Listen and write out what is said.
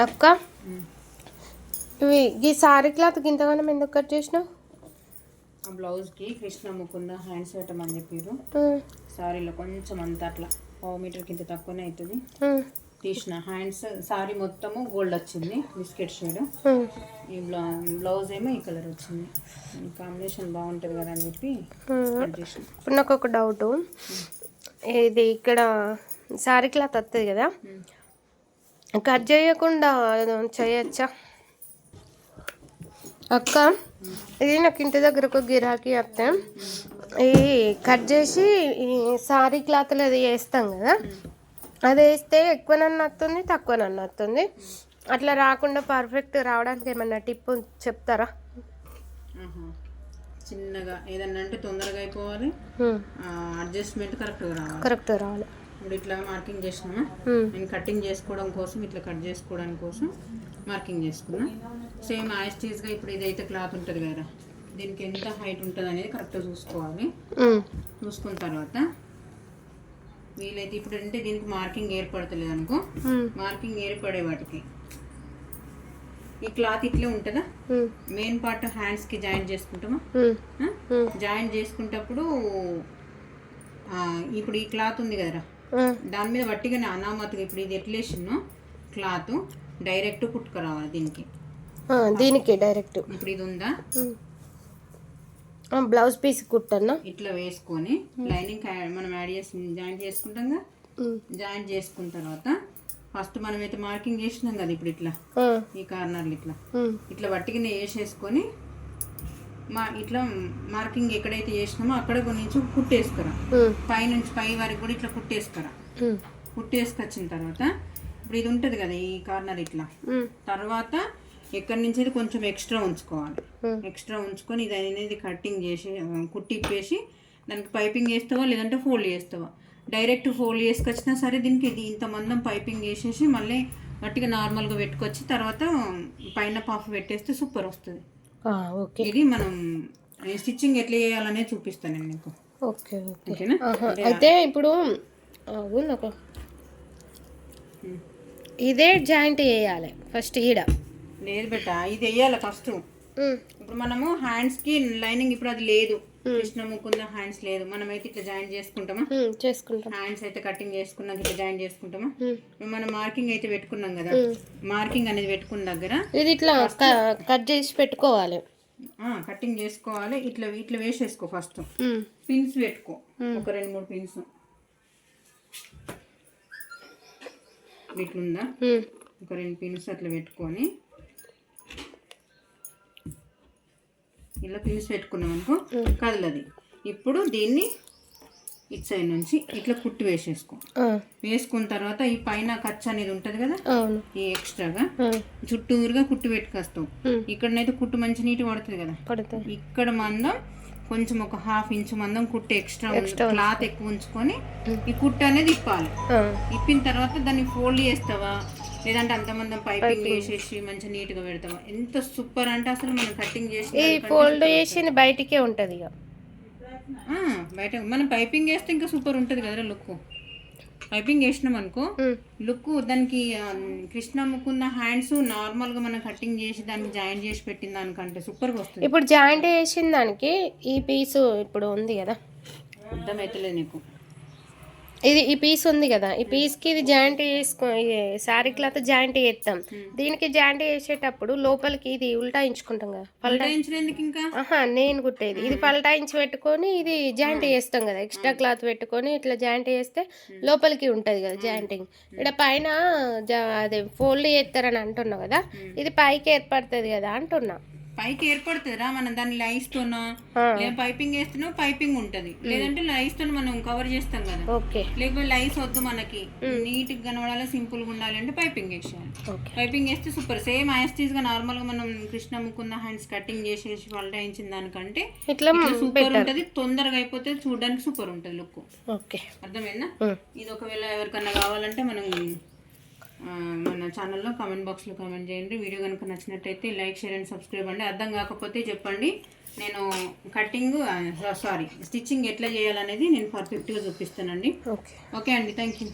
అక్క ఇవి ఈ సారీ క్లాత్ ఇంతగానం ఎందుకు కట్ చేసినావు? ఆ బ్లౌజ్కి కృష్ణ ముకుంద హ్యాండ్స్ పెట్టమని చెప్పారు. సారీలో కొంచెం అంత అట్లా 1 మీటర్కి ఇంత తక్కువనే అవుతుంది. తీసిన హ్యాండ్స్ సారీ మొత్తము గోల్డ్ వచ్చింది, బిస్కెట్ షేడ్. ఈ బ్లౌజ్ ఏమో ఈ కలర్ వచ్చింది. కాంబినేషన్ బాగుంటుంది కదా అని చెప్పి కట్ చేసిన. ఇప్పుడు నాకు ఒక డౌట్, ఇది ఇక్కడ సారీ క్లాత్ వస్తుంది కదా, కట్ చేయకుండా చేయొచ్చా అక్క? ఇది నాకు ఇంటి దగ్గర ఒక గిరాకీ వస్తే ఈ కట్ చేసి ఈ సారీ క్లాత్లో అది వేస్తాం కదా, అది వేస్తే ఎక్కువ నన్ను వస్తుంది, తక్కువ నన్ను వస్తుంది. అట్లా రాకుండా పర్ఫెక్ట్ రావడానికి ఏమన్నా టిప్ చెప్తారా? చిన్నగా ఏదన్నా అంటే తొందరగా అయిపోవాలి, అడ్జస్ట్మెంట్ కరెక్ట్గా రావాలి. ఇప్పుడు ఇట్లా మార్కింగ్ చేసినామా, నేను కటింగ్ చేసుకోవడం కోసం ఇట్లా కట్ చేసుకోవడానికి కోసం మార్కింగ్ చేసుకున్నా. సేమ్ యాస్టీస్గా ఇప్పుడు ఇదైతే క్లాత్ ఉంటుంది కదా, దీనికి ఎంత హైట్ ఉంటుంది అనేది కరెక్ట్గా చూసుకోవాలి. చూసుకున్న తర్వాత వీలైతే ఇప్పుడు అంటే దీనికి మార్కింగ్ ఏర్పడతలేదు అనుకో, మార్కింగ్ ఏర్పడే వాటికి ఈ క్లాత్ ఇట్లే ఉంటుందా, మెయిన్ పార్ట్ హ్యాండ్స్కి జాయింట్ చేసుకుంటామా, జాయింట్ చేసుకునేటప్పుడు ఇప్పుడు ఈ క్లాత్ ఉంది కదరా, దాని మీద వట్టిగానే అనామతిగా ఇప్పుడు ఇది ఎట్లా వేసినో క్లాత్ డైరెక్ట్ కుట్టుకురావాలి దీనికి డైరెక్ట్. ఇప్పుడు ఇది ఉందా, బ్లౌజ్ పీస్ కుట్టన్నా ఇట్లా వేసుకొని లైనింగ్ మనం యాడ్ చేసి జాయింట్ చేసుకుంటాం. జాయింట్ చేసుకున్న తర్వాత ఫస్ట్ మనం అయితే మార్కింగ్ చేసినాం కదా, ఇప్పుడు ఇట్లా ఈ కార్నర్లు ఇట్లా ఇట్లా వట్టిగానే వేసేసుకొని ఇట్లా మార్కింగ్ ఎక్కడైతే చేసినామో అక్కడ కొంచెం కుట్టేసుకురా, పైనుంచి పై వరకు కూడా ఇట్లా కుట్టేసుకురా. కుట్టేసుకొచ్చిన తర్వాత ఇప్పుడు ఇది ఉంటుంది కదా ఈ కార్నర్ ఇట్లా, తర్వాత ఎక్కడి నుంచి అయితే కొంచెం ఎక్స్ట్రా ఉంచుకోవాలి. ఎక్స్ట్రా ఉంచుకొని ఇది అనేది కటింగ్ చేసి కుట్టిప్పేసి దానికి పైపింగ్ వేస్తావా లేదంటే ఫోల్డ్ చేస్తావా. డైరెక్ట్ ఫోల్డ్ చేసుకొచ్చినా సరే దీనికి ఇది ఇంత మందం పైపింగ్ వేసేసి మళ్ళీ గట్టిగా నార్మల్గా పెట్టుకొచ్చి తర్వాత పైన పాఫ్ పెట్టేస్తే సూపర్ వస్తుంది. ఇది మనం స్టిచ్చింగ్ ఎట్లా చేయాలనేది చూపిస్తాను నేను మీకు. ఓకేనా? అయితే ఇప్పుడు నాకు ఇదే జాయింట్ వేయాలి ఫస్ట్ ఈడ? లేదు బెట్ట, ఇది వేయాలి ఫస్ట్. ఇప్పుడు మనము హ్యాండ్స్కి లైనింగ్ ఇప్పుడు అది లేదు, కృష్ణ ముకుంద హ్యాండ్స్ లేదు, మనమైతే ఇట్లా జాయింట్ చేసుకుంటాం. హ్యాండ్స్ అయితే కటింగ్ చేసుకున్నాక ఇట్లా జాయింట్ చేసుకుంటామా. మనం మార్కింగ్ అయితే పెట్టుకున్నాం కదా, మార్కింగ్ అనేది పెట్టుకున్న దగ్గర ఇది ఇట్లా కట్ చేసి పెట్టుకోవాలి, కటింగ్ చేసుకోవాలి. ఇట్లా ఇట్లా వేసేసుకో ఫస్ట్, పిన్స్ పెట్టుకో, ఒక 2-3 పిన్స్ ఇట్లుందా, ఒక 2 పిన్స్ అట్లా పెట్టుకొని ఇలా పిన్స్ పెట్టుకున్నాం అనుకో కదలది. ఇప్పుడు దీన్ని ఇటు సైడ్ నుంచి ఇట్లా కుట్టి వేసేసుకో. వేసుకున్న తర్వాత ఈ పైన ఖర్చు అనేది ఉంటుంది కదా, ఈ ఎక్స్ట్రాగా చుట్టూరుగా కుట్టి పెట్టుకొస్తావు. ఇక్కడనైతే కుట్టు మంచి నీట్ పడుతుంది కదా, ఇక్కడ మందం కొంచెం ఒక 1/2 ఇంచ్ మందం కుట్టు ఎక్స్ట్రా క్లాత్ ఎక్కువ ఉంచుకొని ఈ కుట్టు అనేది ఇప్పాలి. ఇప్పిన తర్వాత దాన్ని ఫోల్డ్ చేస్తావా లేదంటే అంత మందం పైపింగ్ వేసేసి మంచిగా నీట్గా పెడతావా. ఎంత సూపర్ అంటే అసలు మనం కటింగ్ చేసి ఫోల్డ్ చేసి బయటికే ఉంటుంది ఇక, బయట మనం పైపింగ్ వేస్తే ఇంకా సూపర్ ఉంటుంది కదా లుక్. పైపింగ్ వేసినాం అనుకో లుక్ దానికి కృష్ణ ముకుంద హ్యాండ్స్ నార్మల్గా మనం కటింగ్ చేసి దానికి జాయింట్ చేసి పెట్టిన దానికంటే సూపర్గా వస్తుంది. ఇప్పుడు జాయింట్ చేసిన దానికి ఈ పీసు ఇప్పుడు ఉంది కదా, అర్థమవుతలేదు నీకు, ఇది ఈ పీస్ ఉంది కదా, ఈ పీస్కి ఇది జాయింట్ చేసుకో, శారీ క్లాత్ జాయింట్ చేస్తాం. దీనికి జాయింట్ చేసేటప్పుడు లోపలికి ఇది ఉల్టాయించుకుంటాం కదా, పల్టాయించడానికి ఇంకా నేను కుట్టేది ఇది పల్టాయించి పెట్టుకొని ఇది జాయింట్ చేస్తాం కదా, ఎక్స్ట్రా క్లాత్ పెట్టుకొని ఇట్లా జాయింట్ చేస్తే లోపలికి ఉంటుంది కదా జాయింటింగ్. ఇక్కడ పైన అదే ఫోల్డ్ చేస్తారని అంటున్నావు కదా, ఇది పైకి ఏర్పడుతుంది కదా అంటున్నా. పైకి ఏర్పడుతుందిరా, మనం దాన్ని లైస్తోనో లేదా పైపింగ్ వేస్తున్నావు పైపింగ్ ఉంటుంది, లేదంటే లైస్తో మనం కవర్ చేస్తాం కదా. లేకపోతే లైస్ వద్దు మనకి, నీట్ గా కనబడాలి, సింపుల్ గా ఉండాలి అంటే పైపింగ్ వేసేయాలి. పైపింగ్ వేస్తే సూపర్, సేమ్ యాస్టీస్ గా నార్మల్ గా మనం కృష్ణ ముకుంద హ్యాండ్స్ కటింగ్ చేసేసి పల్టాయించిన దానికంటే సూపర్ ఉంటుంది, తొందరగా అయిపోతుంది, చూడడానికి సూపర్ ఉంటుంది లుక్. అర్థమైందా? ఇది ఒకవేళ ఎవరికన్నా కావాలంటే మనం మన ఛానల్లో కామెంట్ బాక్స్లో కామెంట్ చేయండి. వీడియో కనుక నచ్చినట్టయితే లైక్, షేర్ అండ్ సబ్స్క్రైబ్ అండి. అర్థం కాకపోతే చెప్పండి, నేను స్టిచ్చింగ్ ఎట్లా చేయాలనేది నేను పర్ఫెక్ట్గా చూపిస్తానండి. ఓకే అండి, థ్యాంక్ యూ.